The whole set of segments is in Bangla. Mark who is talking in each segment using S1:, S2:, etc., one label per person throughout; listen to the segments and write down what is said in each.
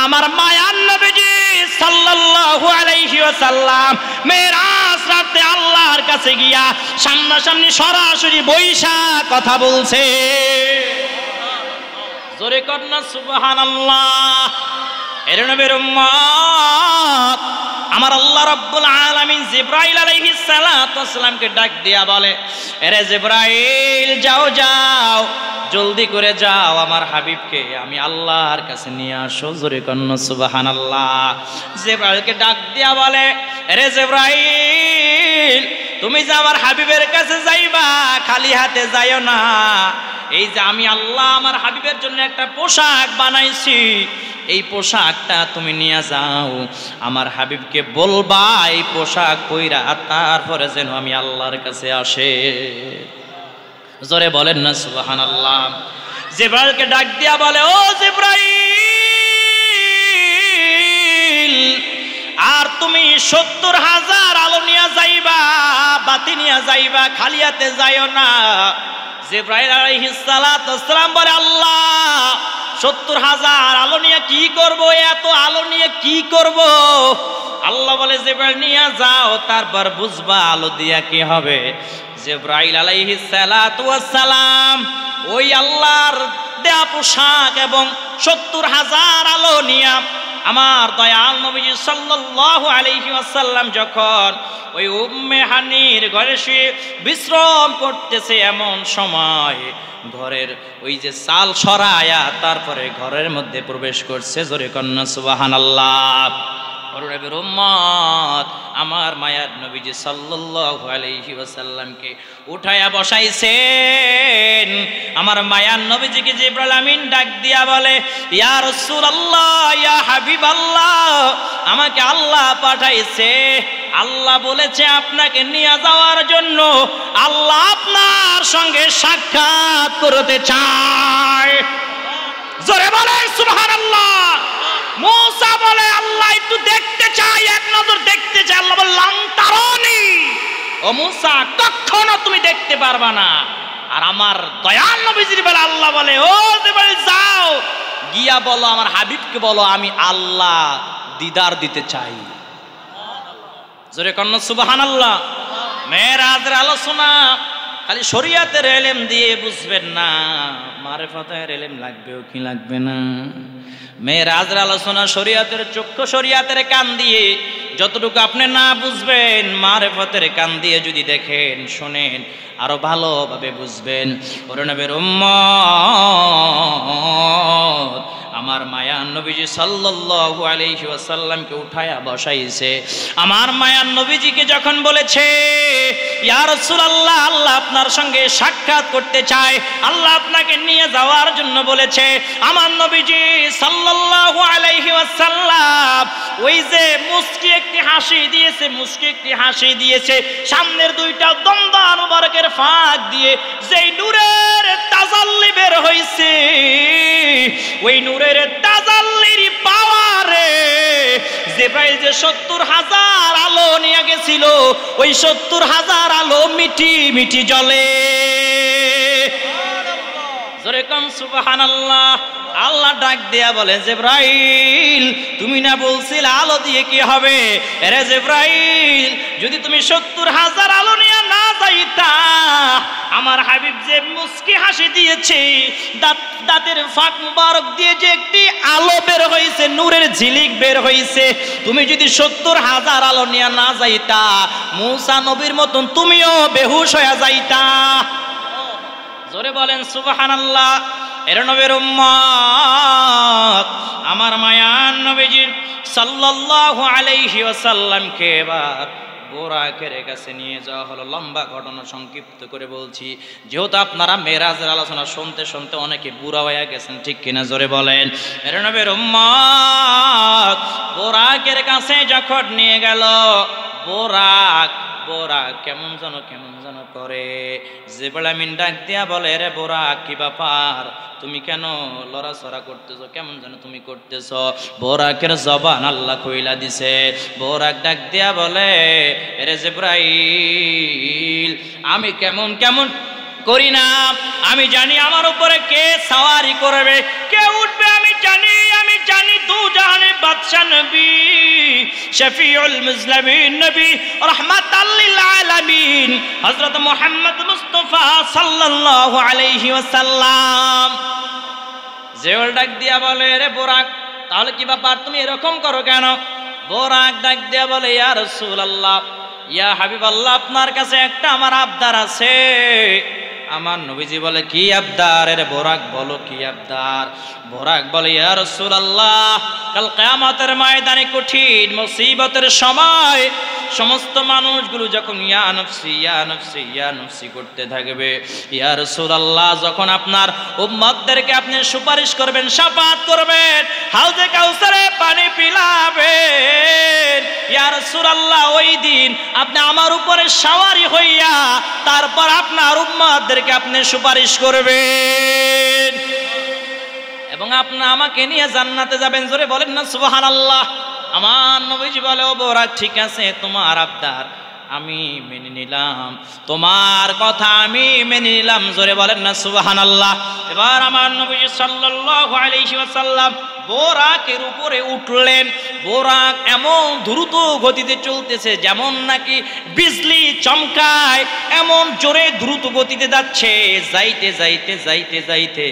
S1: আমার মায়ার নবীজি সাল্লাল্লাহু আলাইহি ওয়াসাল্লাম মেরাজ রাতে আল্লাহর কাছে গিয়া সামনাসামনি সরাসরি বৈশা কথা বলছে। জোরে কন্না সুবহানাল্লাহ। এর নবীর উম্মত আমার আল্লাহ রাব্বুল আলামিন জিবরাইল আলাইহিস সালাতু ওয়াস সালামকে ডাক দিয়া বলে, এরে জিবরাইল যাও যাও, জলদি করে যাও, আমার হাবিবকে আমি আল্লাহর কাছে নিয়ে আসো। জোরে কন্না সুবহানাল্লাহ। জিবরাইলকে ডাক দিয়া বলে, এরে জিবরাইল তুমি যে আমার হাবিবের কাছে যাইবা খালি হাতে যাইও না, এই যে আমি আল্লাহ আমার হাবিবের জন্য একটা পোশাক বানাইছি, এই পোশাকটা তুমি নিয়ে যাও, আমার হাবিবকে বলবা এই পোশাক পইরা তারপরে যেন আমি আল্লাহর কাছে আসে। জোরে বলেন না সুবহানাল্লাহ। জিবরাইলকে ডাক দিয়া বলে, ও জিবরাইল আর তুমি ৭০,০০০ আলো নিয়ে যাইবা, বাতি নিয়ে যাইবা, খালি হাতে যাইও না। জিবরাইল আলাইহিস সালাতু ওয়াস সালাম বলে, আল্লাহ ৭০,০০০ আলো নিয়ে কি করব, এত আলো নিয়ে কি করব? আল্লাহ বলে, জিবরাইল নিয়ে যাও, তারপর বুঝবা আলো দিয়া কি হবে। জিবরাইল আলাইহিস সালাতু ওয়াস সালাম ওই আল্লাহর দেয়া পোশাক এবং ৭০,০০০ আলো নিয়া আমার দয়াল নবীজি সাল্লাল্লাহু আলাইহি ওয়াসাল্লাম যখন ওই উম্মে হানির ঘরে শুয়ে বিশ্রাম করতেছে, এমন সময় ঘরের ওই যে চাল সরায়া তারপরে ঘরের মধ্যে প্রবেশ করছে। জোরে কন্না সুবহানাল্লাহ। নবীর উম্মত আমার মায়ার নবীজি সাল্লাল্লাহু আলাইহি ওয়াসাল্লামকে উঠায়া বসাইছেন। আমার মায়ার নবীজিকে জিবরাইল আমিন ডাক দিয়া বলে, ইয়া রাসূলুল্লাহ, ইয়া হাবিবাল্লাহ, আমাকে আল্লাহ পাঠাইছে, আল্লাহ বলেছে আপনাকে নিয়ে যাওয়ার জন্য, আল্লাহ আপনার সঙ্গে সাক্ষাৎ করতে চায়। জোরে বলে সুবহানাল্লাহ। মুসা বলে, আল্লাহ একটু দেখতে চাই, এক নজর দেখতে চাই। আল্লাহ বলে, লান তারানি, ও মুসা কখনো তুমি দেখতে পারবা না। আর আমার দয়াল নবীজির বলে আল্লাহ বলে, ও জিবরাইল যাও গিয়া বলো আমার হাবিবকে বলো আমি আল্লাহ দিদার দিতে চাই। জোরে কন্না সুবহানাল্লাহ। মেরাজের আলোচনা খালি শরীয়তের ইলম দিয়ে বুঝবেন না, মারিফাতের ইলম লাগবেও কি লাগবে না। মেরাজের আলোচনা শরীয়তের চক্ষু শরীয়তের কান দিয়ে যতটুকু আপনি না বুঝবেন, মারিফাতের কান দিয়ে যদি দেখেন শোনেন আরো ভালোভাবে বুঝবেন। ওরে নবীর উম্মত আমার মায়ার নবীজি সাল্লাল্লাহু আলাইহি ওয়াসাল্লামকে উঠায়া বসাইছে। আমার মায়ার নবীজিকে যখন বলেছে, ইয়া রাসূলুল্লাহ, আল্লাহ আপনার সঙ্গে সাক্ষাৎ করতে চায়, আল্লাহ আপনাকে নিয়ে যাওয়ার জন্য বলেছে, আমার নবীজি সাল্লাল্লাহু আলাইহি ওয়াসাল্লাম ওই যে মুস্কি একটি হাসি দিয়েছে, মুস্কি একটি হাসি দিয়েছে, সামনের দুইটা দমদা মুবারকের ফাঁক দিয়ে যেই নূরের তাজাল্লি বের হইছে, ওই নূরের তাজাল্লির পাওয়ারে জিবরাইল যে ৭০,০০০ আলো নিয়ে গেছিল, ওই ৭০,০০০ আলো মিটি মিটি জ্বলে। জোরে কোন সুবহানাল্লাহ। আল্লাহ ডাক দেয়া বলে, জিবরাইল তুমি না বলছিলে আলো দিয়ে কি হবে? আরে জিবরাইল যদি তুমি ৭০,০০০ আলো নিয়ে না যাইতা, আমার হাবিব যে মুস্কি হাসি দিয়েছে, দাঁতের ফাঁক মুবারক দিয়ে যে একটি আলো বের হয়েছে, নূরের ঝিলিক বের হয়েছে, তুমি যদি ৭০,০০০ আলো নিয়ে না যাইতা, মুসা নবীর মতন তুমিও বেহুশ হয়ে যাইতা। জোরে বলেন সুবহানাল্লাহ। এর নবীর উম্মত আমার মায়ার নবীজি সাল্লাল্লাহু আলাইহি ওয়াসাল্লামকে এবার বোরাকের কাছে নিয়ে যাওয়া হলো। লম্বা ঘটনা সংক্ষিপ্ত করে বলছি, যেহেতু আপনারা মেরাজের আলোচনা শুনতে শুনতে অনেকে বুড়া হয়ে গেছেন, ঠিক কিনা জোরে বলেন। এর নবীর উম্মত বোরাকের কাছে যখন নিয়ে গেল, বোরাক কেমন যেন করে। জিবরাইল আমিন ডাক দিয়া বলে, রে বোরাক কি ব্যাপার, তুমি কেন লড়াচড়া করতেছো, কেমন যেন তুমি করতেছো? বোরাকের জবান আল্লাহ কইলা দিছে। বোরাক ডাক দিয়া বলে, রে জিবরাইল আমি কেমন করি না, আমি জানি আমার উপরে কে সওয়ারি করবে, কে উঠবে, আমি জানি দু জাহানের বাদশা নবী, শফিউল মুজলিমিন নবী, রাহমাতাল লিল আলামিন হযরত মুহাম্মদ মুস্তাফা সাল্লাল্লাহু আলাইহি ওয়াসাল্লাম। জিবরাইল ডাক দিয়া বলে, রে বুরাক, তাহলে কি ব্যাপার, তুমি এরকম করো কেন? বুরাক ডাক দিয়া বলে, ইয়া রাসূলুল্লাহ, ইয়া হাবিবাল্লাহ, আপনার কাছে একটা আমার আবদার আছে। আমার নবীজি বলে, কি আবদার? রে বুরাক বলো কি আবদার? বুরাক বলে, ইয়া রাসূলুল্লাহ, কাল কিয়ামতের ময়দানে কঠিন মুসিবতের সময় সমস্ত মানুষগুলো যখন ইয়া নফসি ইয়া নফসি ইয়া নফসি করতে থাকবে, ইয়া রাসূলুল্লাহ, যখন আপনার উম্মতদেরকে আপনি সুপারিশ করবেন, শাফাআত করবেন, হাউজে কাউসারে পানি পিলাবেন, ইয়া রাসূলুল্লাহ, ওই দিন আপনি আমার উপরে সওয়ারি হইয়া তারপর আপনার উম্মতদেরকে আপনি সুপারিশ করবেন এবং আপনি আমাকে নিয়ে জান্নাতে যাবেন। জোরে বলেন না সুবহানাল্লাহ। আমার নবীজি বলে, ও বুরাক, ঠিক আছে, তোমার আবদার আমি মেনে নিলাম, তোমার কথা আমি মেনে নিলাম। জোরে বলেন না সুবহানাল্লাহ। এবার আমার নবীজি সাল্লাল্লাহু আলাইহি ওয়াসাল্লাম বোরাকের উপরে উঠলেন। বোরাক এমন দ্রুত গতিতে চলতেছে যেমন নাকি বিজলি চমকায়, এমন জোরে দ্রুত গতিতে যাচ্ছে। যাইতে যাইতে যাইতে যাইতে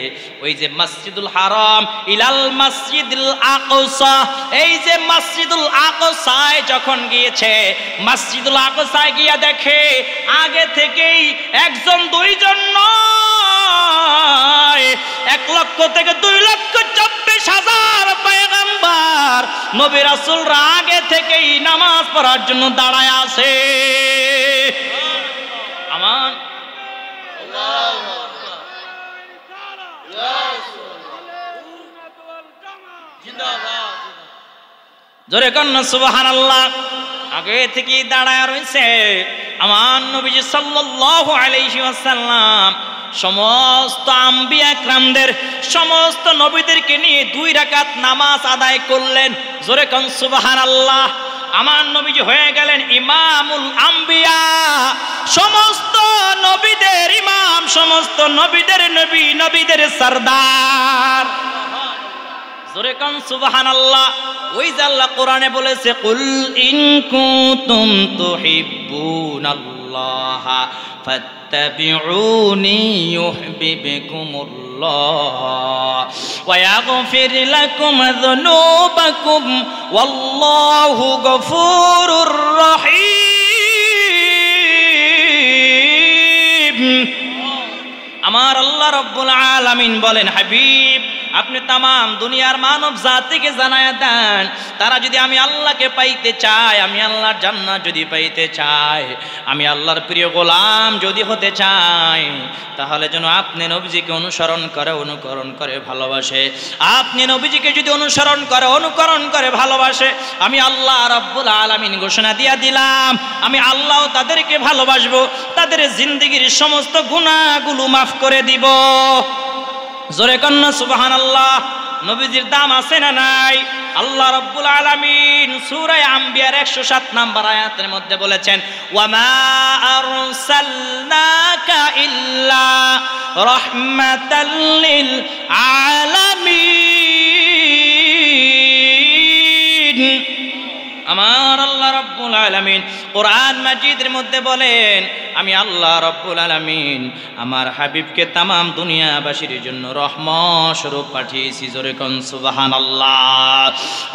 S1: ওই যে মসজিদুল হারাম ইলাল মসজিদুল আকসা, এই যে মসজিদুল আকসায় যখন গিয়েছে, মসজিদুল আকসায় গিয়া দেখে আগে থেকেই একজন দুইজন নয়, 1 লক্ষ থেকে 2,24,000 পয়গম্বর নবী রাসূলরা আগে থেকেই নামাজ পড়ার জন্য দাঁড়ায় আছে। আমার জোরে কন্না সুবহানাল্লাহ। আগে থেকে দাঁড়ায় রয়েছে আমার নবীজি সাল্লাল্লাহু আলাইহি ওয়াসাল্লাম সমস্ত আম্বিয়া কিরামদের, সমস্ত নবীদেরকে নিয়ে 2 রাকাত নামাজ আদায় করলেন। জোরে কোন সুবহানাল্লাহ। আমার নবীজি হয়ে গেলেন ইমামুল আম্বিয়া, সমস্ত নবীদের ইমাম, সমস্ত নবীদের নবী, নবীদের সরদার। জোরে কোন সুবহানাল্লাহ। ওই যে আল্লাহ কোরআনে বলেছে, কুল ইন কুনতুম তুহিব্বুনাল্লাহ ফাত্তাবিউনি ইউহিব্বুকুমুল্লাহ ওয়া ইয়াগফির লাকুম যুনুবাকুম ওয়াল্লাহু গফুরুর রহিম। আমার আল্লাহ রাব্বুল আলামিন বলেন, হাবিব, আপনি তামাম দুনিয়ার মানব জাতিকে জানায়া দেন, তারা যদি আমি আল্লাহকে পাইতে চায়, আমি আল্লাহর জান্নাত যদি পাইতে চায়, আমি আল্লাহর প্রিয় গোলাম যদি হতে চাই, তাহলে যেন আপনি নবীজিকে অনুকরণ করে ভালোবাসে। আপনি নবীজিকে যদি অনুকরণ করে ভালোবাসে, আমি আল্লাহ রাব্বুল আলামিন ঘোষণা দিয়া দিলাম, আমি আল্লাহ তাদেরকে ভালোবাসবো, তাদের জিন্দেগীর সমস্ত গুনাহগুলো মাফ করে দিব। জোরে কন্না সুবহানাল্লাহ। নবীজির দাম আছে না নাই? আল্লাহ রাব্বুল আলামিন সূরা আম্বিয়ার 107 নম্বর আয়াতের মধ্যে বলেছেন, ওয়া মা আরসালনাকা ইল্লা রাহমাতাল লিল আলামিন। আমার আল্লাহ রাব্বুল আলামিন কোরআন মাজিদের মধ্যে বলেন, আমি আল্লাহ রাব্বুল আলামিন আমার হাবিবকে তামাম দুনিয়াবাসীর জন্য রহমত স্বরূপ পাঠিয়েছি। জোরে কোন সুবহানাল্লাহ।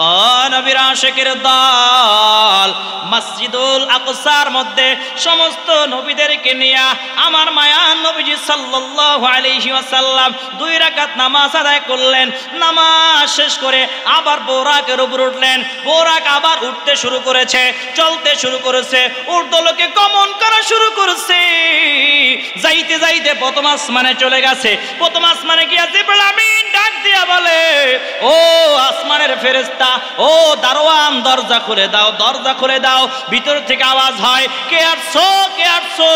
S1: ও নবীর আশিকের দল, মসজিদুল আকসার মধ্যে সমস্ত নবীদেরকে নিয়ে আমার মায়ার নবীজি সাল্লাল্লাহু আলাইহি ওয়াসাল্লাম 2 রাকাত নামাজ আদায় করলেন। নামাজ শেষ করে আবার বোরাকের উপর উঠলেন। বোরাক আবার উঠতে শুরু করেছে, চলতে শুরু করেছে, ঊর্ধ্বলোকে গমন করা শুরু করেছে। যাইতে যাইতে প্রথম আসমানে চলে গেছে। প্রথম আসমানে গিয়া জিবরাইল আমিন ডাক দিয়া বলে, ও আসমানের ফেরেশতা, ও দারোয়ান, দরজা খুলে দাও, দরজা খুলে দাও। ভিতর থেকে আওয়াজ হয়, কে আসছো, কে আসছো?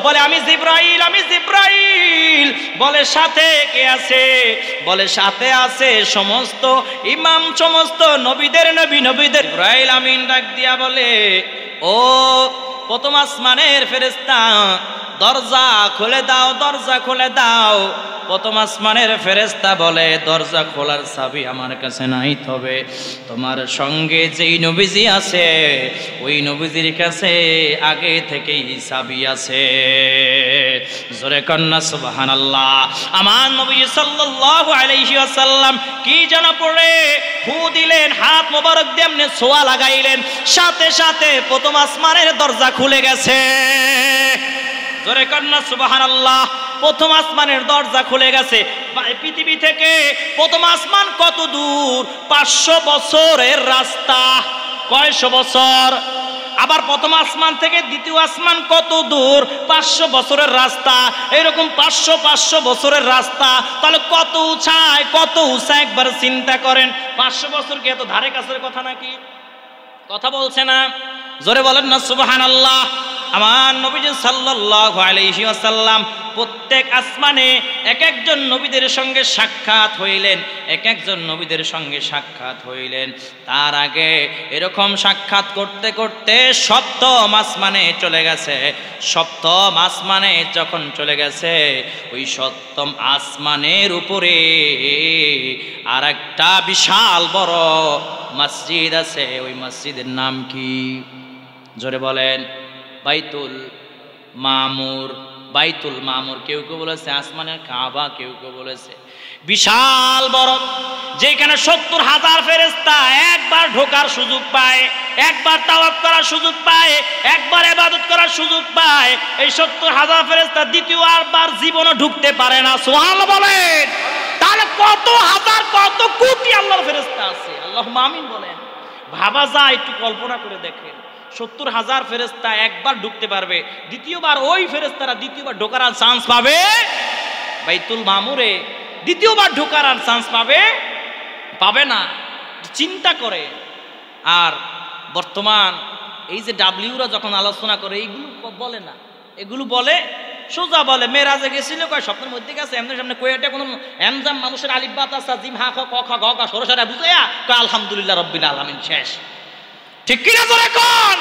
S1: বলে, আমি জিবরাইল, আমি জিবরাইল। বলে, সাথে কে আছে? বলে, সাথে আছে সমস্ত ইমাম, সমস্ত নবীদের নবী, নবীদের। জিবরাইল আমিন ডাক দিয়া বলে, ও প্রথম আসমানের ফেরেশতা, দরজা খুলে দাও, দরজা খুলে দাও। প্রথম আসমানের ফেরেশতা বলে, দরজা খোলার চাবি আমার কাছে নাই, তবে তোমার সঙ্গে যেই নবীজি আছে ওই নবীজির কাছে আগে থেকেই চাবি আছে। জোরে কন্না সুবহানাল্লাহ। আমার নবী সাল্লাল্লাহু আলাইহি ওয়াসাল্লাম কি যেন পড়ে ফু দিলেন, হাত মোবারক দিয়ে এমনি ছোঁয়া লাগাইলেন, সাথে সাথে প্রথম আসমানের দরজা খুলে গেছে। জোরে কন্না সুবহানাল্লাহ। প্রথম আসমানের দরজা খুলে গেছে। পৃথিবী থেকে প্রথম আসমান কত দূর? 500 বছরের রাস্তা। কয়শো বছর? আবার প্রথম আসমান থেকে দ্বিতীয় আসমান কত দূর? 500 বছরের রাস্তা। এরকম 500 বছরের রাস্তা, তাহলে কত উঁচায়, কত উঁচা একবার চিন্তা করেন। 500 বছর কি এত ধারে কাছের কথা নাকি? কথা বলছে না? জোরে বলেন না সুবহানাল্লাহ। আমার নবীজি সাল্লাল্লাহু আলাইহি ওয়াসাল্লাম প্রত্যেক আসমানে এক একজন নবীদের সঙ্গে সাক্ষাৎ হইলেন, এক একজন নবীদের সঙ্গে সাক্ষাৎ হইলেন। তার আগে এরকম সাক্ষাৎ করতে করতে সপ্তম আসমানে চলে গেছে। সপ্তম আসমানে যখন চলে গেছে, ওই সপ্তম আসমানের উপরে আর একটা বিশাল বড় মসজিদ আছে। ওই মসজিদের নাম কি? জোরে বলেন। বাইতুল মামুর। বাইতুল মামুর। কেউ কেউ বলেছে আসমানের কাবা, কেউ কেউ বলেছে বিশাল বড়, যেখানে 70,000 ফেরেশতা একবার ঢোকার সুযোগ পায়, একবার তাওয়াফ করার সুযোগ পায়, একবার ইবাদত করার সুযোগ পায়। এই 70,000 ফেরেশতা দ্বিতীয়বার জীবনে ঢুকতে পারে না। সুবহানাল্লাহ বলেন। তাহলে কত হাজার, কত কোটি আল্লাহর ফেরেশতা আছে? আল্লাহুম্মা আমিন বলেন। ভাবা যায়, একটু কল্পনা করে দেখেন। 70,000 ফেরেশতা একবার ঢুকতে পারবে, দ্বিতীয়বার ওই ফেরেশতারা দ্বিতীয়বার ঢোকার আর চান্স পাবে? বাইতুল মামুরে দ্বিতীয়বার ঢোকার আর চান্স পাবে? পাবে না। চিন্তা করে। আর বর্তমান এই যে ডাব্লিউরা যখন আলোচনা করে, এইগুলো বলে না, এগুলো বলে সোজা বলে মেরাজে গেছিল, কয় স্বপ্নের মধ্যে গেছে, এমনি সামনে কয়েটা কোনো এমজাম মানুষের আলিফ বা তা সা জিম হা খ ক খ গ ঘ সরসারা বুঝাইয়া কয় আলহামদুলিল্লাহ রাব্বিল আলামিন, শেষ। ঠিক কিনা? জোরে কোন?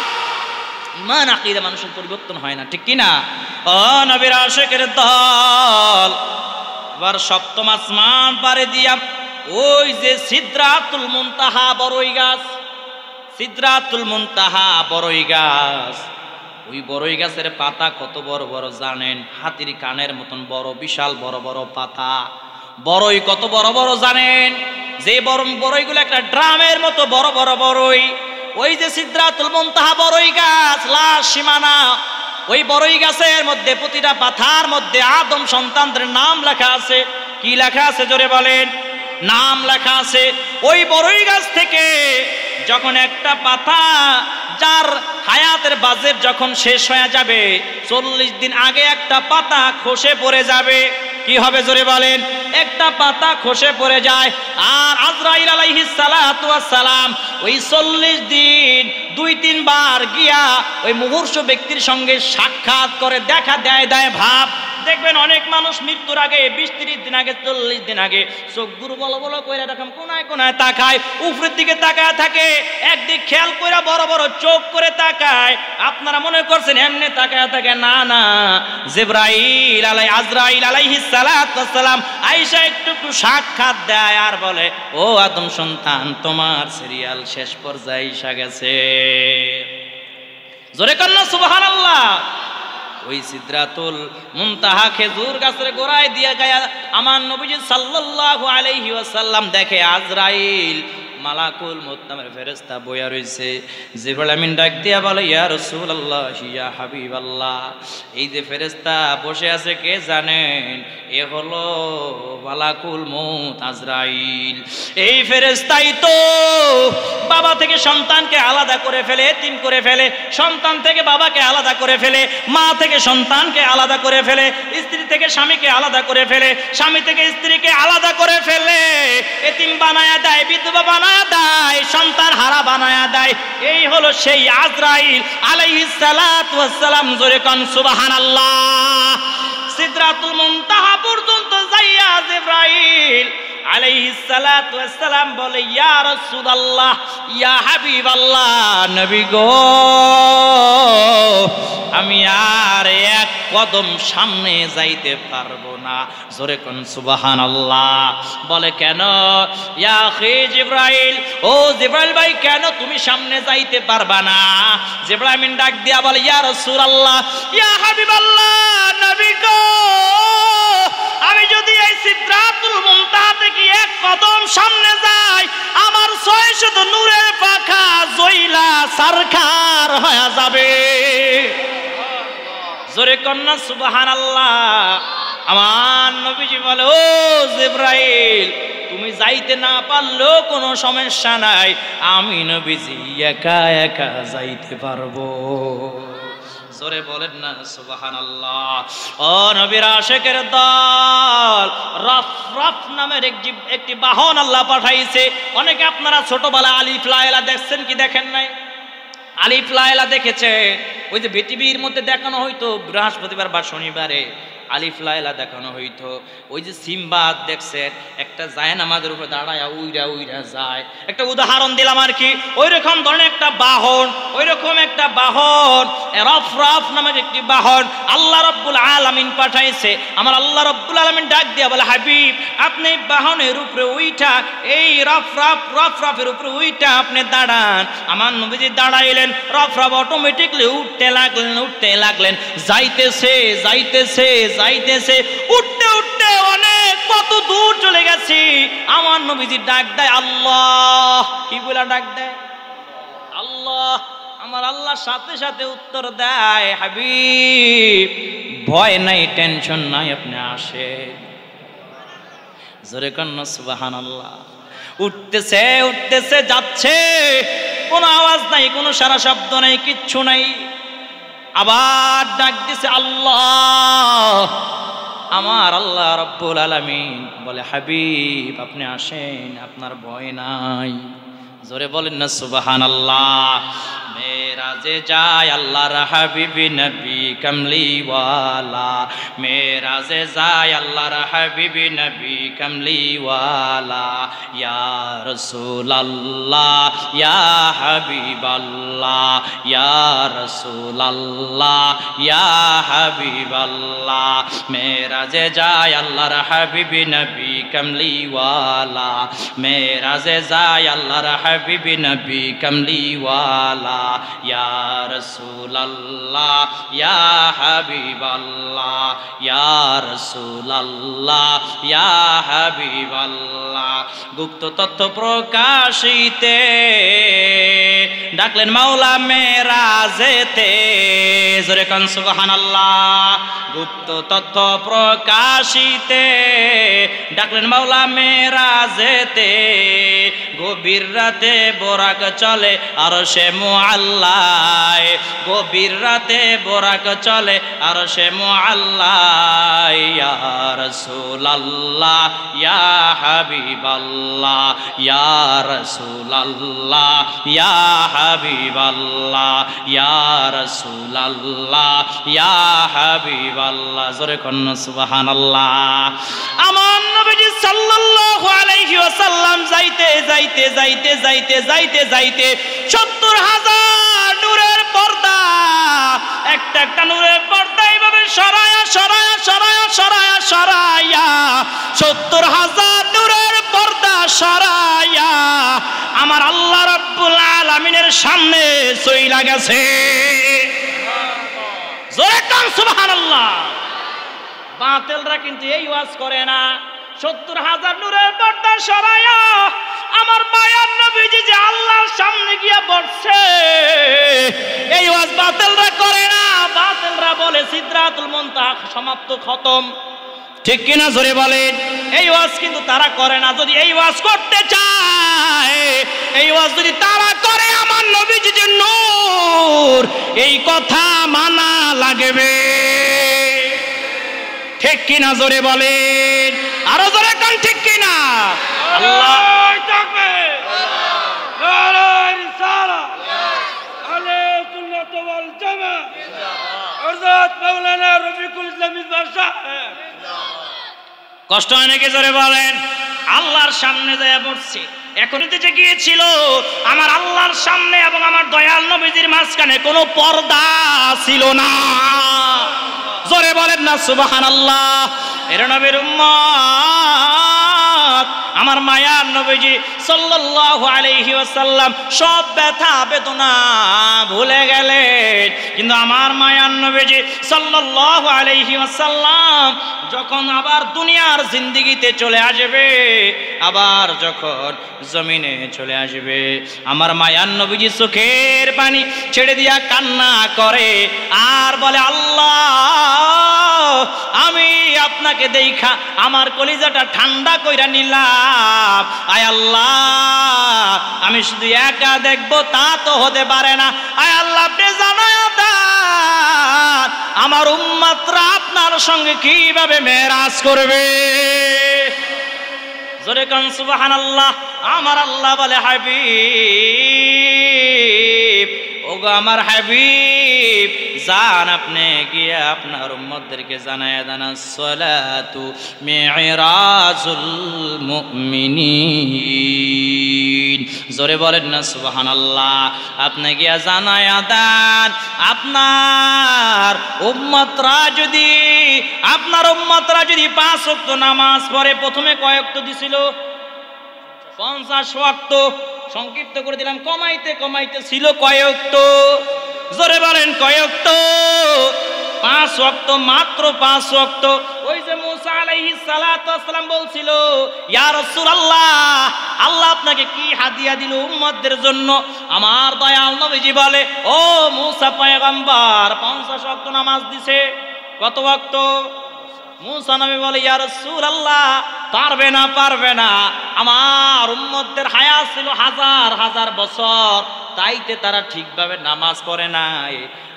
S1: ইমান আকীদা মানুষের পরিবর্তন হয় না, ঠিক কিনা? ও নবীর আশিকের দল, এবার সপ্তম আসমান পারে দিয়া ওই যে সিদরাতুল মুনতাহা বড়ই গাছ, সিদরাতুল মুনতাহা বড়ই গাছ, ওই বড়ই গাছের পাতা কত বড় বড় জানেন? হাতির কানের মতন বড়, বিশাল বড় বড় পাতা। বড়ই কত বড় বড় জানেন? যে বড়ইগুলো একটা ড্রামের মতো বড় বড় বড়ই। ওই যে সিদরাতুল মুনতাহা বড়ই গাছ, লাশ সীমানা, ওই বড়ই গাছের মধ্যে প্রতিটা পাতার মধ্যে আদম সন্তানদের নাম লেখা আছে। কি লেখা আছে? জোরে বলেন। নাম লেখা আছে। ওই বড়ই গাছ থেকে যখন একটা পাতা, যার হায়াতের বাজেট যখন শেষ হয়ে যাবে, 40 দিন আগে একটা পাতা খসে পড়ে যাবে। কি হবে? জোরে বলেন। একটা পাতা খসে পড়ে যায়। আর আজরাইল আলাইহিস সালাতু ওয়াস সালাম ওই 40 দিন 2-3 বার গিয়া ওই মুমূর্ষু ব্যক্তির সঙ্গে সাক্ষাৎ করে, দেখা দেয় ভাব। দেখবেন অনেক মানুষ মৃত্যুর আগে 20-30 দিন আগে, 40 দিন আগে চোখগুলো বলো বলো করে এরকম কোনায় কোনায় তাকায়, উপরের দিকে তাকায় থাকে, একদিক খেয়াল করে বড় বড় চোখ করে তাকায়। আপনারা মনে করছেন এমনি তাকায় থাকে? না না, জিবরাইল আজরাইল আলাইহিস সালাতু ওয়াস সালাম আয়েশা একটু সাক্ষাৎ দেয় আর বলে, ও আদম সন্তান, তোমার সিরিয়াল শেষ পর্যায়ে এসে গেছে। জোরে কান্না সুবহানাল্লাহ। ওই সিদরাতুল মুনতাহা খেজুর গাছের গোড়ায় দিয়া গায়া আমার নবীজি সাল্লাল্লাহু আলাইহি ওয়াসাল্লাম দেখে আজরাইল মালাকুল মউত নামের ফেরেশতা বইয়া রইছে। জিবরাইল আমিন ডাক দিয়া বলে, ইয়া রাসূলুল্লাহ, ইয়া হাবিবাল্লাহ, এই যে ফেরেশতা বসে আছে কে জানেন? এ হলো মালাকুল মউত আজরাইল। এই ফেরেশতাই তো বাবা থেকে সন্তানকে আলাদা করে ফেলে, এতিম করে ফেলে, সন্তান থেকে বাবাকে আলাদা করে ফেলে, মা থেকে সন্তানকে আলাদা করে ফেলে, স্ত্রী থেকে স্বামীকে আলাদা করে ফেলে, স্বামী থেকে স্ত্রীকে আলাদা করে ফেলে, এতিম বানায়া দেয়, বিধবা বানায়া দেয়, সন্তান হারা বানায়া দেয়। এই হলো সেই আজরাইল আলাইহিস সালাতু ওয়াস সালাম। জোরে কান সুবহানাল্লাহ। সিদরাতুল মুনতাহা পর্যন্ত যাইয়া জিবরাইল আলাইহিস সালাতু ওয়াস সালাম বলে, ইয়া রাসূলুল্লাহ, ইয়া হাবিবাল্লাহ, নবী গো, আমি আর 1 কদম সামনে যাইতে পারবো না। জোরে কোন সুবহানাল্লাহ। বলে কেন? ইয়া আখি জিবরাইল, ও জিবরাইল ভাই কেন তুমি সামনে যাইতে পারবা না? জিবরাইল আমিন ডাক দিয়া বলে ইয়া রাসূলুল্লাহ, ইয়া হাবিবাল্লাহ, নবী গো, আমি যদি এই সিদরাতুল মুনতাহা থেকে এক কদম সামনে যাই, আমার 600 নূরের পাখা জইলা সারখার হয়ে যাবে। জোরে কন্না সুবহানাল্লাহ। আমার নবীজি বলে ও জিবরাইল, তুমি যাইতে না পারলেও কোনো সমস্যা নাই, আমি নবীজি একা একা যাইতে পারবো। জোরে বলেন না সুবহানাল্লাহ। ও নবীর আশিকের দল, রফরফ নামের একটি বাহন আল্লাহ পাঠাইছে। অনেকে আপনারা ছোটবেলায় আলিফ লায়লা দেখছেন কি দেখেন নাই? আলিফ লায়লা দেখেছে? ওই যে বিটিভির মধ্যে দেখানো হইতো বৃহস্পতিবার বা শনিবারে আলিফ লায়লা দেখানো হইতো। ওই যে সিম্বাদ দেখছেন, একটা জায়নামাজের উপরে দাঁড়ায় উইরা উইরা যায়। একটা উদাহরণ দিলাম আর কি। ওই রকম ধরনের একটা বাহন, ওই রকম একটা বাহন, রফরফ নামের একটি বাহন আল্লাহ রাব্বুল আলামিন পাঠাইছে। আমার আল্লাহ রাব্বুল আলামিন ডাক দিয়া বলে হাবিব, আপনি বাহনের উপরে উইঠা, এই রফরফের উপরে উইঠা আপনি দাঁড়ান। আমার নবীজি দাঁড়াইলেন, রফরফ অটোমেটিকলি উঠতে লাগলেন। যাইতেছে উঠতে উঠতে অনেক কত দূর চলে গেছি। আমার নবীজি ডাক দেয় আল্লাহ। কি বলে ডাক দেয়? আল্লাহ। আমার আল্লাহ সাথে সাথে উত্তর দেয় হাবিব, ভয় নাই, টেনশন নাই, আপনি আসেন। জোরে কন্না সুবহানাল্লাহ। উঠতেছে যাচ্ছে, কোনো আওয়াজ নাই, কোনো সারা শব্দ নাই, কিচ্ছু নাই। আবার ডাক দিছে আল্লাহ। আমার আল্লাহ রাব্বুল আলামিন বলে হাবিব, আপনি আসেন, আপনার ভয় নাই। জোরে বলেন না সুবহানাল্লাহ। মেরাজে যায় আল্লাহর হাবিব নবী কামলিওয়ালা, মেরাজে যায় আল্লাহর হাবিব নবী কামলিওয়ালা। ইয়া রাসূলুল্লাহ, ইয়া হাবিবাল্লাহ, ইয়া রাসূলুল্লাহ, ইয়া হাবিবাল্লাহ। মেরাজে যায় আল্লাহর হাবিব নবী কামলিওয়ালা, মেরাজে যায় আল্লাহর হাবিব নবী কামলিওয়ালা। ইয়া রাসূলুল্লাহ, ইয়া হাবিবাল্লাহ, ইয়া রাসূলুল্লাহ, ইয়া হাবিবাল্লাহ। গুপ্ত তথ্য প্রকাশিতে ডাকলেন মাওলা মেরাজেতে। জোরে কান সুবহানাল্লাহ। গুপ্ত তথ্য প্রকাশিতে ডাকলেন মাওলা মেরাজেতে। গভীর রাতে বোরাক চলে আরশে মুআল্লায়, গভীর রাতে বোরাক চলে আরশে মুআল্লায়। ইয়া রাসূলুল্লাহ, ইয়া হাবিবাল্লাহ, ইয়া রাসূলুল্লাহ, ইয়া হাবিবাল্লাহ, ইয়া রাসূলুল্লাহ, ইয়া হাবিবাল্লাহ। জোরে কোন সুবহানাল্লাহ। আমার নবীজি সাল্লাল্লাহু আলাইহি ওয়াসাল্লাম যাইতে 70,000 নূরের পর্দা, একটা নূরের পর্দা এইভাবে সরায়া 70,000 নূরের পর্দা সরায়া আমার আল্লাহ রাব্বুল আলামিনের সামনে চইলা গেছে। জোরে কান সুবহানাল্লাহ। বাতিলরা কিন্তু এই ওয়াজ করে না। 70,000 নূরের পর্দা সরায়া আমার মায়ার নবীজি যে আল্লাহর সামনে গিয়া বসছে, এই ওয়াজ বাতিলরা করে না। বাতিলরা বলে সিদরাতুল মুনতাহা সমাপ্ত, খতম। ঠিক কিনা জোরে বলেন? এই ওয়াজ কিন্তু তারা করে না। যদি এই ওয়াজ করতে চায়, এই ওয়াজ যদি তারা করে, আমার নবীজি যে নূর, এই কথা মানা লাগবে। ঠিক কিনা জোরে বলেন? আরো জোরে কান ঠিক কিনা? আল্লাহ তাকবীর, নারায়ে রিসালাত, আহলে সুন্নাত ওয়াল জামাত, হযরত মাওলানা রফিকুল ইসলাম সাহেব। কষ্ট হয় নাকি? জোরে বলেন। আল্লাহর সামনে যায় পড়ছে। এখনই যে গিয়েছিল আমার আল্লাহর সামনে এবং আমার দয়াল নবীজির মাঝখানে কোনো পর্দা ছিল না। জোরে বলেন না সুবহানাল্লাহ। এর নবীর উম্মত আমার মায়ার নবীজি সাল্লাল্লাহু আলাইহি ওয়াসাল্লাম সব ব্যথা বেদনা ভুলে গেলেন, কিন্তু আমার মায়ার নবীজি সাল্লাল্লাহু আলাইহি ওয়াসাল্লাম যখন আবার দুনিয়ার জিন্দেগিতে চলে আসবে, আবার যখন জমিনে চলে আসবে, আমার মায়ার নবীজি চোখের পানি ছেড়ে দিয়া কান্না করে আর বলে, আল্লাহ আমি আপনাকে দেখা আমার কলিজাটা ঠান্ডা কইরা নিলাম, আয় আল্লাহ আমি শুধু একা দেখবো তা তো হতে পারে না, আয় আল্লাহ আপনি জানায় দেন আমার উম্মতরা আপনার সঙ্গে কিভাবে মেরাজ করবে। জোরে কান সুবহানাল্লাহ। আমার আল্লাহ বলে, হাবিব, ওগো আমার হাবিব, জান আপনি গিয়ে আপনার উম্মতদেরকে জানায়া দেন আসসালাতু মিরাজুল মুমিনিন। জোরে বলেন না সুবহানাল্লাহ। আপনি গিয়ে জানায়া দেন আপনার উম্মতরা যদি 5 ওয়াক্ত নামাজ পড়ে, প্রথমে কয় ওয়াক্ত দিছিল? 50 ওয়াক্ত। সংক্ষিপ্ত করে দিলাম, কমাইতে কমাইতে ছিল কয় ওয়াক্ত? জোরে বলেন কয় ওয়াক্ত? 5 ওয়াক্ত, মাত্র 5 ওয়াক্ত। ওই যে মুসা আলাইহিস সালাতু ওয়াস সালাম বলছিল, ইয়া রাসূলুল্লাহ আল্লাহ আপনাকে কি হাদিয়া দিল উম্মতদের জন্য? আমার দয়াল নবীজি বলে, ও মুসা পয়গম্বর 50 ওয়াক্ত নামাজ দিছে। কত ওয়াক্ত? মুসা নবী বলে, ইয়া রাসূলুল্লাহ পারবে না, আমার উম্মতদের হায়াত ছিল হাজার হাজার বছর, তাইতে তারা ঠিকভাবে নামাজ পড়ে নাই,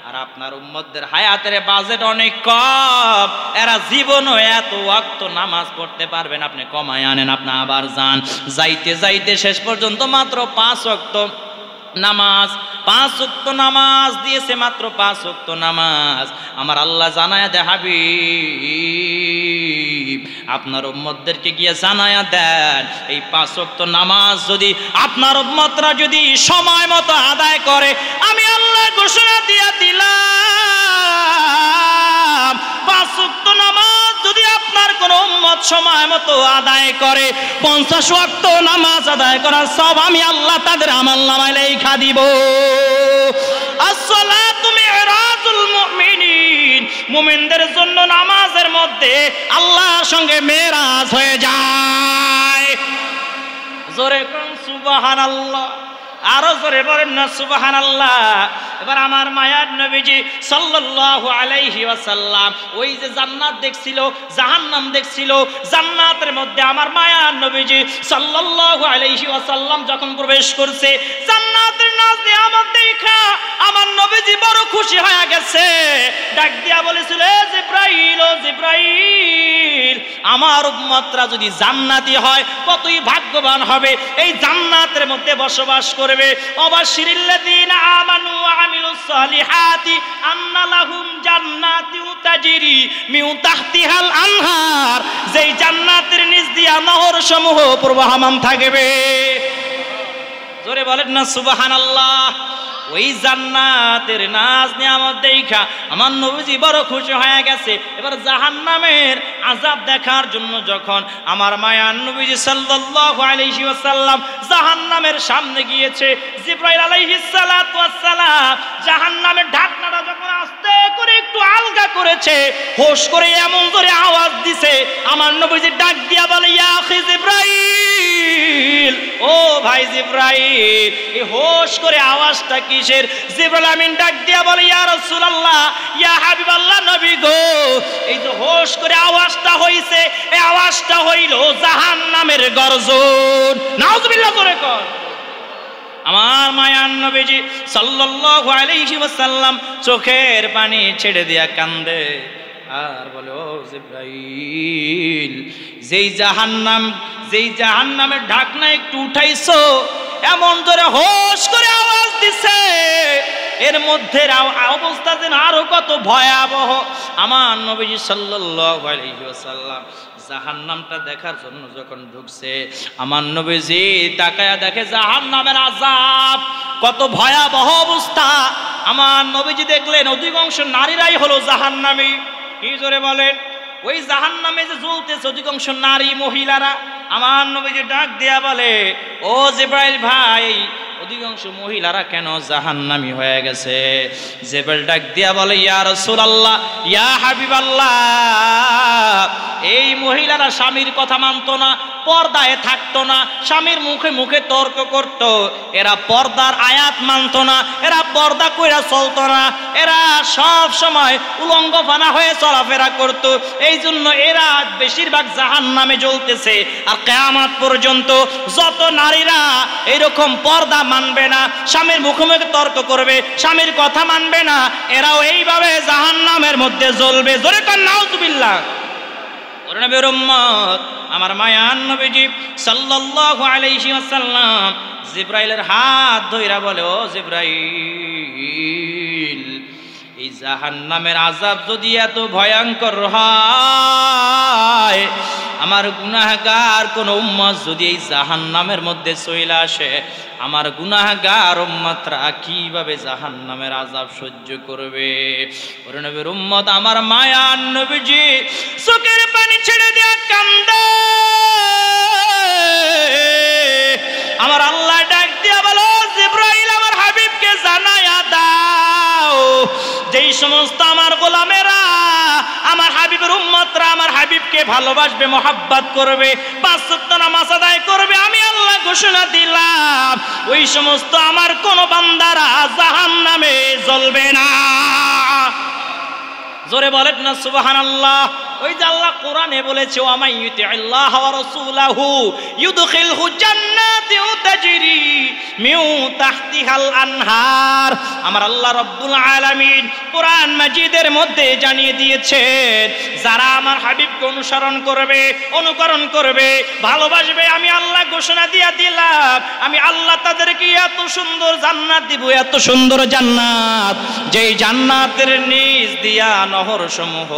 S1: আর আপনার উম্মতদের হায়াতের বাজেট অনেক কম, এরা জীবনও এত ওয়াক্ত নামাজ পড়তে পারবে না, আপনি কমায় আনেন। আপনি আবার যান, যাইতে যাইতে শেষ পর্যন্ত মাত্র 5 ওয়াক্ত নামাজ, 5 ওয়াক্ত নামাজ দিয়েছে, মাত্র 5 ওয়াক্ত নামাজ। আমার আল্লাহ জানায়া দে, হাবিব আপনার উম্মতদেরকে গিয়ে জানায়া দেন, এই 5 ওয়াক্ত নামাজ যদি আপনার উম্মতরা যদি সময় মতো আদায় করে, আমি আল্লাহ ঘোষণা দিয়ে দিলাম 5 ওয়াক্ত নামাজ যদি আপনার কোন উম্মত সময় মতো আদায় করে, 50 ওয়াক্ত নামাজ আদায় করার সব আমি আল্লাহ তাদের আমলনামায় লেখা দিব। আসসালাতু মিরাজুল মুমিনিন, মুমিনদের জন্য নামাজের মধ্যে আল্লাহর সঙ্গে মেরাজ হয়ে যায়। জোরে কোন সুবহানাল্লাহ। আরো জোরে বলেন না সুবহানাল্লাহ। এবার আমার মায়ার নবীজি সাল্লাল্লাহু আলাইহি ওয়াসাল্লাম ওই যে জান্নাত দেখছিল, জাহান্নাম দেখছিল, জান্নাতের মধ্যে আমার মায়ার নবীজি সাল্লাল্লাহু আলাইহি ওয়াসাল্লাম যখন প্রবেশ করছে, জান্নাতের নাজ নিয়ামত দেখা আমার নবীজি বড় খুশি হয়ে গেছে। ডাক দিয়া বলেছিল, এ জিবরাইল, ও জিবরাইল আমার উম্মতরা যদি জান্নাতি হয় কতই ভাগ্যবান হবে, এই জান্নাতের মধ্যে বসবাস করবে। অবাশশিরিল্লাযীনা আমানু ওয়া আমিলুস সালিহাতি আন্না লাহুম জান্নাতুন তাজরি মিন তাহতিহাল আনহার, যেই জান্নাতের নিচ দিয়া নহর সমূহ প্রবাহমান থাকবে। জোরে বলেন না সুবহানাল্লাহ। ওই জান্নাতের নাজ নিয়ামত দেখা আমার নবীজি বড় খুশি হয়ে গেছে। এবার জাহান্নামের আযাব দেখার জন্য যখন আমার মায়ার নবীজি সাল্লাল্লাহু আলাইহি ওয়াসাল্লাম জাহান্নামের সামনে গিয়েছে, জিবরাইল আলাইহিস সালাতু ওয়াস সালাম জাহান্নামের ঢাকনাটা যখন আস্তে করে একটু আলগা করেছে, হোশ করে এমন জোরে আওয়াজ দিছে, আমার নবীজি ডাক দিয়া বলে, ইয়া আখি জিবরাইল, ও ভাই জিবরাইল, এই হোশ করে আওয়াজটা কিসের? জিবরাইল আমিন ডাক দিয়া বলে, ইয়া রাসূলুল্লাহ, ইয়া হাবিবাল্লাহ নবী গো, এই যে হোশ করে আওয়াজটা হইছে, এই আওয়াজটা হইল জাহান্নামের গর্জন। নাউযুবিল্লাহ করে কর। আমার মায়ার নবীজি সাল্লাল্লাহু আলাইহি ওয়াসাল্লাম চোখের পানি ছেড়ে দিয়া কান্দে আর বলে, ও জিবরাইল, যেই জাহান্নামের ঢাকনা একটু উঠাইছো, এমন ধরে হোশ করে আওয়াজ দিছে, এর মধ্যে অবস্থা যেন আরো কত ভয়াবহ। আমার নবীজি সাল্লাল্লাহু আলাইহি ওয়াসাল্লাম জাহান্নামটা দেখার জন্য যখন ঢুকছে, আমার নবীজি তাকায়া দেখে জাহান্নামের আযাব কত ভয়াবহ অবস্থা। আমার নবীজি দেখলেন অধিকাংশ নারীরাই হলো জাহান্নামী। কি জোরে বলেন? ওই জাহান্নামে যে জ্বলতেছে অধিকাংশ নারী মহিলারা, আমার নবীজি ডাক দেয়া বলে, ও জিবরাইল ভাই, অধিকাংশ মহিলারা কেন জাহান্নামী হয়ে গেছে? জিবরাইল ডাক দেয়া বলে, ইয়া রাসূলুল্লাহ, ইয়া হাবিবাল্লাহ, এই মহিলারা স্বামীর কথা মানতো না, পর্দায় থাকতো না, স্বামীর মুখে মুখে তর্ক করত, এরা পর্দার আয়াত মানতো না, এরা পর্দা কইরা চলতো না, এরা সব সময় উলঙ্গফানা হয়ে চলাফেরা করত। এই জন্য এরা বেশিরভাগ জাহান্নামে জ্বলতেছে। আর কিয়ামত পর্যন্ত যত নারীরা এরকম পর্দা মানবে না, স্বামীর মুখে মুখে তর্ক করবে, স্বামীর কথা মানবে না, এরাও এইভাবে জাহান্নামের মধ্যে জ্বলবে। জোরে কান নাউযুবিল্লাহ। ওরে নবীর উম্মত, আমার মায়ার নবীজি সাল্লাল্লাহু আলাইহি ওয়াসাল্লাম জিবরাইলের হাত ধইরা বলে, ও জিবরাইল, এই জাহান্নামের আযাব যদি এত ভয়ঙ্কর হয়, আমার গুনাহগার কোন উম্মত যদি এই জাহান্নামের মধ্যে চলে আসে, আমার গুনাহগার উম্মতরা কিভাবে জাহান্নামের আযাব সহ্য করবে? ওরে নবীর উম্মত, আমার মায়ার নবীজি চোখের পানি ছেড়ে দিয়া কান্দে। আমার আল্লাহ ডাক দিয়া বলো, জিবরাইল, আমার হাবিবকে জানায়া দাও, যেই সমস্ত আমার গোলামেরা, আমার হাবিবের উম্মতরা আমার হাবিবকে ভালোবাসবে, মহব্বত করবে, পাঁচ ওয়াক্ত নামাজ আদায় করবে, আমি আল্লাহ ঘোষণা দিলাম ওই সমস্ত আমার কোন বান্দারা জাহান্নামে জ্বলবে না। জোরে বলেন না সুবহানাল্লাহ। ওই যে আল্লাহ কোরআনে বলেছে, ওয়া মান ইউতিল্লাহ ওয়া রাসূলাহু ইউদখিলহু জান্নাতিন তাজরি মিন তাহতিহাল আনহার। আমার আল্লাহ রাব্বুল আলামিন কোরআন মাজিদের মধ্যে জানিয়ে দিয়েছেন, যারা আমার হাবিবকে অনুসরণ করবে, অনুকরণ করবে, ভালোবাসবে, আমি আল্লাহ ঘোষণা দিয়ে দিলাম, আমি আল্লাহ তাদেরকে এত সুন্দর জান্নাত দিব, এত সুন্দর জান্নাত, যেই জান্নাতের নিচ দিয়া নহর সমূহ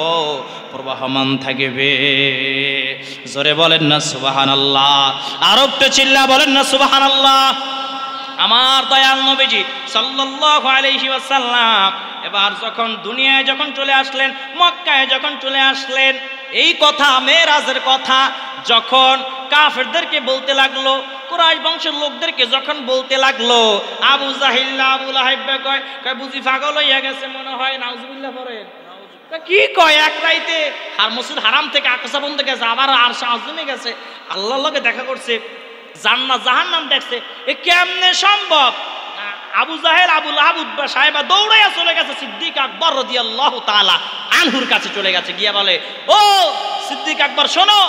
S1: প্রবাহমান থাকবে। জোরে বলেন না সুবহানাল্লাহ। আর একটু চিল্লা বলেন না সুবহানাল্লাহ। আমার দয়াল নবীজি সাল্লাল্লাহু আলাইহি ওয়াসাল্লাম এবার যখন দুনিয়ায় যখন চলে আসলেন, মক্কায় যখন চলে আসলেন, এই কথা মেরাজের কথা যখন কাফেরদেরকে বলতে লাগলো, কুরাইশ বংশের লোকদেরকে যখন বলতে লাগলো, আবু জাহিল আবু লাহাব কয় বুঝি পাগল হইয়া গেছে মনে হয়, নাউজুবিল্লাহ পড়েন। কি কয়, এক রাইতে আর মসজিদ হারাম থেকে আকসা পর্যন্ত গেছে, আবার আরশ আযমে গেছে, আল্লাহর লগে দেখা করছে, জান্নাত জাহান্নাম দেখছে, এ কেমনে সম্ভব? আবু জাহেল আবু লাহাব উতবা সাহেবা দৌড়াইয়া চলে গেছে সিদ্দিক আকবর রাদিয়াল্লাহু তাআলা আনহুর কাছে চলে গেছে, গিয়া বলে, ও সিদ্দিক আকবর, শোনো,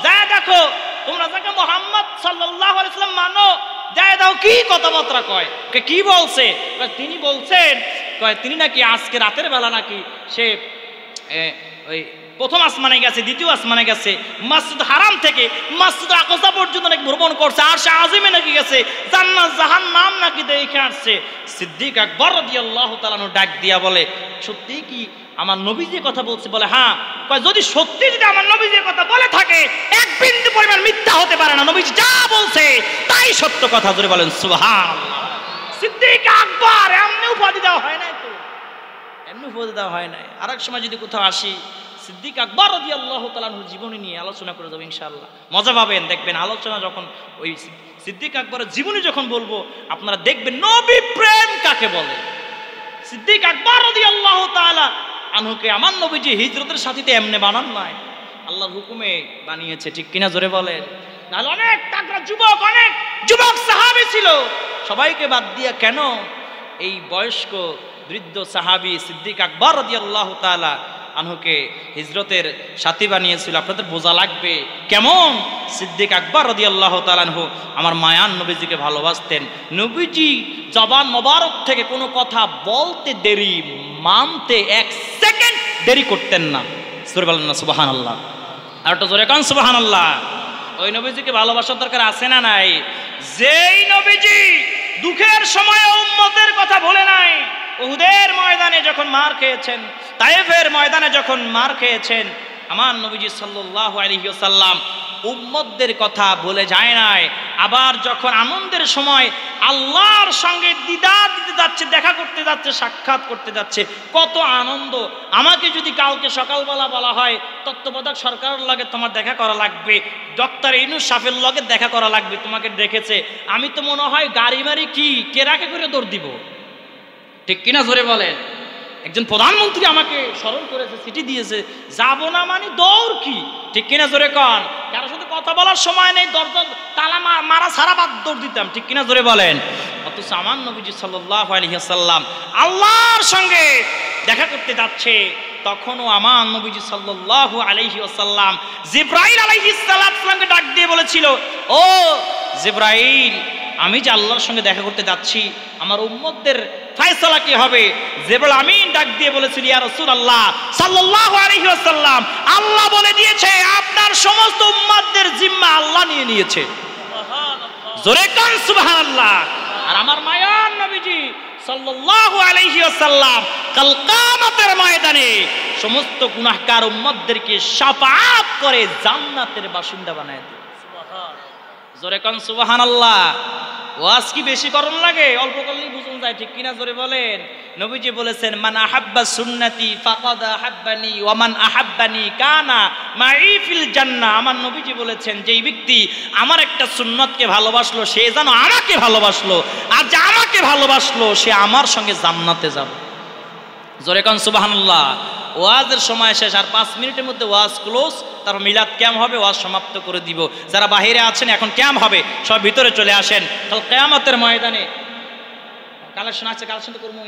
S1: যায় দেখো, তোমরা যাকে মুহাম্মদ সাল্লাল্লাহু আলাইহি ওয়াসাল্লাম মানো, যায় দাও কি কথাবার্তা কয়। কি বলছে? তিনি বলছেন, কয় তিনি নাকি আজকে রাতের বেলা নাকি সে ওই প্রথম আসমানে গেছে, দ্বিতীয় আসমানে গেছে, মসজিদ হারাম থেকে মসজিদ আকসা পর্যন্ত নাকি ভ্রমণ করছে, আরশ আযিমে নাকি গেছে, জান্নাত জাহান্নাম নাকি দেখে আসছে। সিদ্দিক আকবর রাদিয়াল্লাহু তাআলা ডাক দিয়া বলে, সত্যি কি আমার নবী যে কথা বলছে? বলে হ্যাঁ। কয় যদি সত্যি যদি আমার নবী যে কথা বলে থাকে, এক বিন্দু পরিমাণ মিথ্যা হতে পারে না, নবী যা বলছে তাই সত্য কথা। ধরে বলেন সুবহানাল্লাহ। সিদ্দিক আকবর এমনি উপাধি দেওয়া হয় নাই, তো এমনি উপাধি দেওয়া হয় নাই। আরেক সময় যদি কোথাও আসি, সিদ্দিক আকবর রাদিয়াল্লাহু তাআলার জীবনী নিয়ে আলোচনা করে যাবো ইনশাআল্লাহ, মজা পাবেন। দেখবেন আলোচনা যখন ওই সিদ্দিক আকবরের জীবনী যখন বলবো, আপনারা দেখবেন নবী প্রেম কাকে বলে। সিদ্দিক আকবর রাদিয়াল্লাহু তাআলা আনহুকে আমার নবীজি হিজরতের সাথীতে এমনি বানান নাই, আল্লাহর হুকুমে বানিয়েছে, ঠিক কিনা জোরে বলেন। নাহলে অনেক তাগড়া যুবক, অনেক যুবক সাহাবী ছিল, সবাইকে বাদ দিয়া কেন এই বয়স্ক বৃদ্ধ সাহাবী সিদ্দিক আকবর রাদিয়াল্লাহু তাআলা আনহুকে হিজরতের সাথী বানিয়েছিল? আপনাদের বোঝা লাগবে কেমন সিদ্দিক আকবর রাদিয়াল্লাহু তাআলা আনহু আমার মায়ান নবীজিকে ভালোবাসতেন। নবীজি জবান মোবারক থেকে কোনো কথা বলতে দেরি, মানতে এক সেকেন্ড দেরি করতেন না। জোরে বলেন না সুবহানাল্লাহ। আর একটু জোরে কান সুবহানাল্লাহ। ওই নবীজিকে ভালোবাসার দরকার আছে না নাই? যেই নবীজি দুঃখের সময় উম্মতের কথা বলে নাই, উহুদের ময়দানে যখন মার খেয়েছেন, তায়েফের ময়দানে যখন মার খেয়েছেন, আমার নবীজি সাল্লাল্লাহু আলাইহি ওয়াসাল্লাম উম্মতদের কথা বলে যায় নাই, আবার যখন আনন্দের সময় আল্লাহর সঙ্গে দিদার দিতে যাচ্ছে, দেখা করতে যাচ্ছে, সাক্ষাৎ করতে যাচ্ছে, কত আনন্দ। আমাকে যদি কাউকে সকালবেলা বলা হয় তত্ত্বাবধায়ক সরকারের লগে তোমার দেখা করা লাগবে, ডক্টর ইউনূস সাহেবের লগে দেখা করা লাগবে, তোমাকে ডেকেছে, আমি তো মনে হয় গাড়ি বাড়ি কি কেরাকে করে দৌড় দিব, ঠিক কিনা জোরে বলেন। একজন প্রধানমন্ত্রী আমাকে স্মরণ করেছে, চিঠি দিয়েছে, যাব না মানে দৌড় কি, ঠিক কিনা জোরে কন। কারোর সাথে কথা বলার সময় নেই, দরজা তালা মারা সারা বাদ দৌড় দিতাম, ঠিক কিনা জোরে বলেন। অথচ আমার নবীজি সাল্লাল্লাহু আলাইহি ওয়াসাল্লাম আল্লাহর সঙ্গে দেখা করতে যাচ্ছে, তখনও আমার নবীজি সাল্লাল্লাহু আলাইহি ওয়াসাল্লাম জিবরাইল আলাইহিস সালামকে ডাক দিয়ে বলেছিল, ও জিবরাইল, আমি যে আল্লাহর সঙ্গে দেখা করতে যাচ্ছি, আমার উম্মতদের ফয়সালা কি হবে? জিবরাইল আমিন ডাক দিয়ে বলেছিল, ইয়া রাসূলুল্লাহ সাল্লাল্লাহু আলাইহি ওয়াসাল্লাম, আল্লাহ বলে দিয়েছে আপনার সমস্ত উম্মতদের জিম্মা আল্লাহ নিয়ে নিয়েছে। সুবহানাল্লাহ, জোরে কান সুবহানাল্লাহ। আর আমার মায়ার নবীজি সাল্লাল্লাহু আলাইহি ওয়াসাল্লাম কাল কিয়ামতের ময়দানে সমস্ত গুনাহগার উম্মতদেরকে শাফাআত করে জান্নাতের বাসিন্দা বানায় দেবে। সুবহানাল্লাহ, জোরে কান সুবহানাল্লাহ। ওয়াজ কি বেশি করণ লাগে? অল্প করলেই বুঝুন যায়, ঠিক কিনা জোরে বলেন। নবীজি বলেছেন, মান আহাব্বা সুন্নতি ফাকাদ আহাব্বানি ওয়া মান আহাব্বানি কানা মাই ফিল জান্নাহ। আমার নবীজি বলেছেন, যেই ব্যক্তি আমার একটা সুন্নতকে ভালোবাসলো সে যেন আমাকে ভালোবাসলো, আর যে আমাকে ভালোবাসলো সে আমার সঙ্গে জান্নাতে যাবে। জোরে কান সুবহানাল্লাহ। ওয়াজের সময় শেষ, আর 5 মিনিটের মধ্যে ওয়াজ ক্লোজ, তারপর মিলাদ ক্যাম্প হবে, ওয়াজ সমাপ্ত করে দিব। যারা বাহিরে আছেন এখন ক্যাম্প হবে, সব ভিতরে চলে আসেন। কাল কিয়ামতের ময়দানে কালেকশন আছে, কালেকশন তো করবো।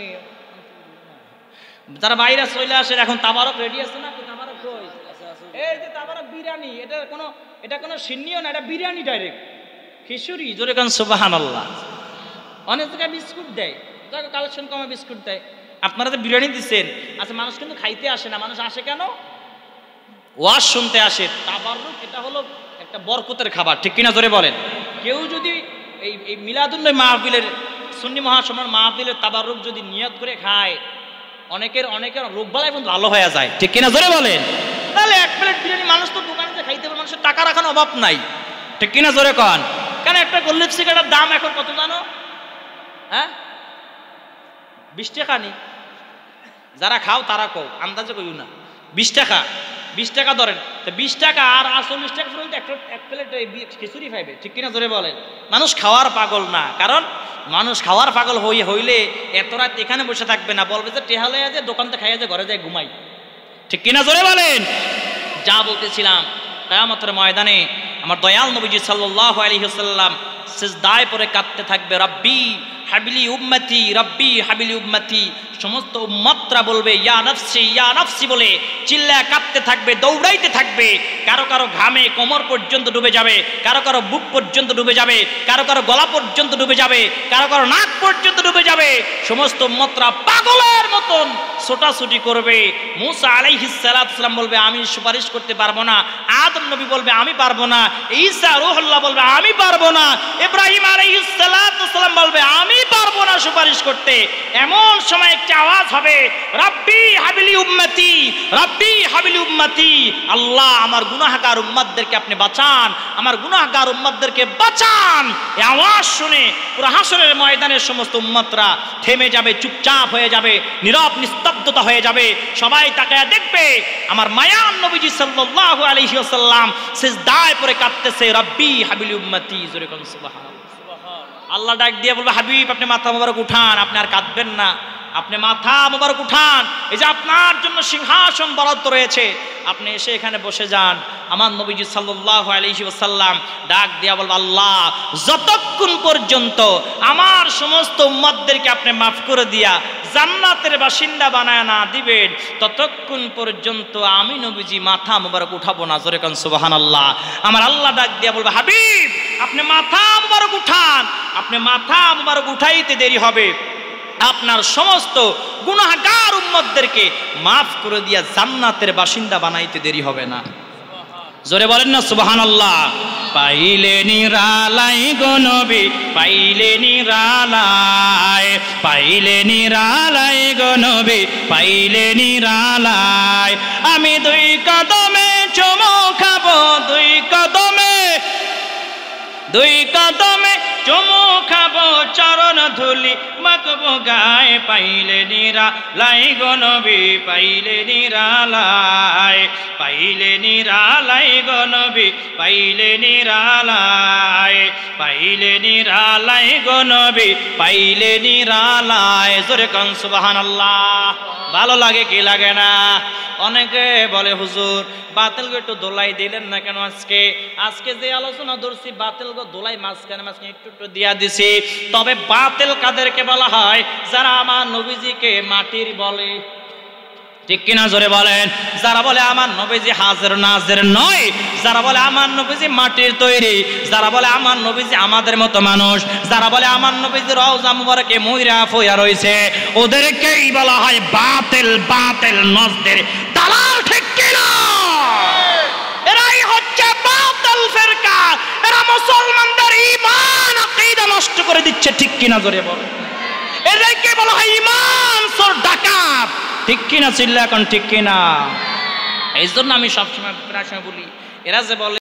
S1: যারা বাইরে চলে আসেন, এখন তাবারক রেডি আছে না? তাবারক কই? এই যে তাবারক বিরিয়ানি, এটা কোনো সিন্নিও না, এটা বিরিয়ানি ডাইরেক্ট খিচুড়ি। জোরে কান সুবহানাল্লাহ। অনেক জায়গায় বিস্কুট দেয়, কালেকশন কমে বিস্কুট দেয়। আপনারা তো বিরিয়ানি দিচ্ছেন, আচ্ছা মানুষ কিন্তু খাইতে আসে না, মানুষ আসে কেন? ওয়াজ শুনতে আসে। তাবাররুক এটা হলো একটা বরকতের খাবার, ঠিক কিনা জোরে বলেন। কেউ যদি এই মিলাদুন্নবী মাহফিলের, সুন্নি মহাসমার মাহফিলের তাবাররুক যদি নিয়ত করে খায়, অনেকের রোগবালাই কিন্তু ভালো হয়ে যায়, ঠিক কিনা জোরে বলেন। তাহলে 1 প্লেট বিরিয়ানি মানুষ তো দোকানে যে খাইতে পারে, মানুষের টাকা রাখার অভাব নাই, ঠিক কিনা জোরে কন। কেন একটা গোল্লিপ সিগারেটের দাম এখন কত জানো? হ্যাঁ, 20 টাকা নি। যারা খাও তারা কও, আন্দাজে কইও না। 20 টাকা, 20 টাকা ধরেন, তো 20 টাকা আর 40 টাকা ফেরত এক প্লেট খিচুড়ি খাইবে, ঠিক কিনা জোরে বলেন। মানুষ খাওয়ার পাগল না, কারণ মানুষ খাওয়ার পাগল হইলে এত রাত এখানে বসে থাকবে না, বলবে যে টেহালে আছে দোকানতে খাইয়া যে ঘরে যায় ঘুমাই, ঠিক কিনা জোরে বলেন। যা বলতেছিলাম, কিয়ামতের ময়দানে আমার দয়াল নবীজি সাল্লাল্লাহু আলাইহি ওয়াসাল্লাম সিজদায় পড়ে কাঁদতে থাকবে, রব্বি হাবিলি উম্মতি, রব্বি হাবিলি উম্মতি। সমস্ত উম্মতরা বলবে ইয়া নাফসি বলে চিল্লায় কাঁদতে থাকবে, দৌড়াইতে থাকবে। কারো কারো ঘামে কোমর পর্যন্ত ডুবে যাবে, কারো কারো বুক পর্যন্ত ডুবে যাবে, কারো কারো গলা পর্যন্ত ডুবে যাবে, কারো কারো নাক পর্যন্ত ডুবে যাবে। সমস্ত উম্মতরা পাগলের মতন ছোটাছুটি করবে। মূসা আলাইহিস সালাম বলবে আমি সুপারিশ করতে পারবো না, আদম নবী বলবে আমি পারবো না, ঈসা রূহুল্লাহ বলবে আমি পারবো না, ইব্রাহিম আলাইহিস সালাম বলবে আমি পারবো না সুপারিশ করতে। এমন সময় একটা আওয়াজ হবে, রব্বি হাবিলি উম্মতি, রব্বি হাবিলি উম্মতি। আল্লাহ আমার গুনাহগার উম্মতদেরকে আপনি বাঁচান, আমার গুনাহগার উম্মতদেরকে বাঁচান। এই আওয়াজ শুনে পুরো হাসরের ময়দানের সমস্ত উম্মতরা থেমে যাবে, চুপচাপ হয়ে যাবে, নীরব নিস্তব্ধতা হয়ে যাবে। সবাই তাকায়া দেখবে আমার মায়ার নবীজি সাল্লাল্লাহু আলাইহি ওয়াসাল্লাম সিজদায় পড়ে কাঁদতেছে, রব্বি হাবিলি উম্মতি। জোরে কোন সুবহানাল্লাহ। আল্লাহ ডাক দিয়ে বলবে, হাবিব আপনি মাথা মোবারক উঠান, আপনি আর কাঁদবেন না, আপনি মাথা মোবারক উঠান। এই যে আপনার জন্য সিংহাসন বরাদ্দ রয়েছে, আপনি এসে এখানে বসে যান। আমার নবীজি সাল্লাল্লাহু আলাইহি ওয়াসাল্লাম ডাক দিয়া বলবে, আল্লাহ যতক্ষণ পর্যন্ত আমার সমস্ত উম্মতদেরকে আপনি মাফ করে দিয়া জান্নাতের বাসিন্দা বানায় না দিবেন, ততক্ষণ পর্যন্ত আমি নবীজি মাথা মোবারক উঠাবো না। জোরে কান সুবহানাল্লাহ। আমার আল্লাহ ডাক দিয়া বলবে, হাবিব আপনি মাথা মোবারক উঠান, আপনি মাথা মোবারক উঠাইতে দেরি হবে, আপনার সমস্ত গুনাহগার উম্মতদেরকে মাফ করে দিয়া জান্নাতের বাসিন্দা বানাইতে দেরি হবে না। জোরে বলেন না সুবহানাল্লাহ। পাইলে নিরালাই গো নবী, পাইলে নিরালাই, পাইলে নিরালাই গো নবী, পাইলে নিরালাই। আমি 2 কদমে চুমু খাবো, 2 কদমে, দুই কদমে চুমু খাবো চরণ ধুলি মাখবো গায়ে পাইলে নিরালাই গো নবী পাইলে নিরালাই পাইলে নিরালাই গো নবী পাইলে নিরালাই পাইলে নিরালাই গো নবী পাইলে নিরালাই জোরে কোন সুবহানাল্লাহ। ভালো লাগে কি লাগে না? অনেকে বলে হুজুর বাতিলকে একটু দোলাই দিলেন না কেন? আজকে যে আলোচনা ধরছি বাতিলকে দোলাই মাঝখানে একটু একটু দিয়া দিছি। তবে বাতিল কাদেরকে বলা হয়? যারা আমার নবীজিকে মাটির বলে, ঠিক কিনা জোরে বলেন? যারা বলে আমার নবীজি হাজির নাজির নয়, যারা বলে আমার নবীজি মাটির তৈরি, যারা বলে আমার নবীজি আমাদের মতো মানুষ, যারা বলে আমার নবীজি রওজা মুবারকে মুইরা ফইয়া রইছে, ওদেরকেই বলা হয় বাতিল বাতিল নজদের দালাল, ঠিক কিনা? এরাই হচ্ছে বাতিল ফিরকা, এরা মুসলমানদের ঈমান আকীদা নষ্ট করে দিচ্ছে, ঠিক কিনা জোরে বলেন? এদেরকে বলা হয় ঈমান চোর ডাকাত, ঠিক কিনা? চিল্লা এখন ঠিক কিনা? এই জন্য আমি সবসময় প্রায় সময় বলি, এরা যে বলে